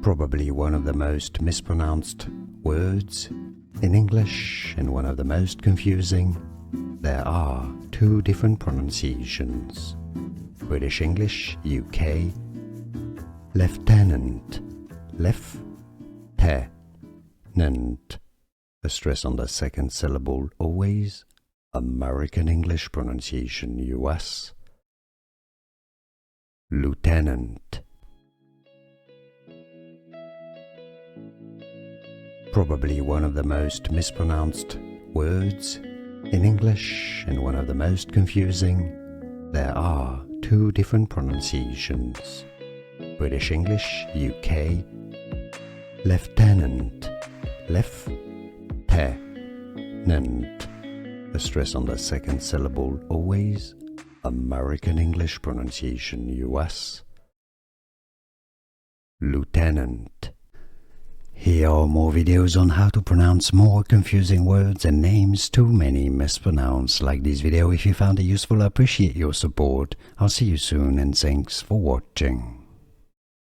Probably one of the most mispronounced words in English and one of the most confusing. There are two different pronunciations. British English, UK, lieutenant, left-tenant, a stress on the second syllable always. American English pronunciation, US, lieutenant. Probably one of the most mispronounced words in English and one of the most confusing. There are two different pronunciations. British English, UK, lieutenant, left-tenant, a stress on the second syllable always. American English pronunciation, US, lieutenant. Here are more videos on how to pronounce more confusing words and names too many mispronounced. Like this video if you found it useful. I appreciate your support. I'll see you soon and thanks for watching.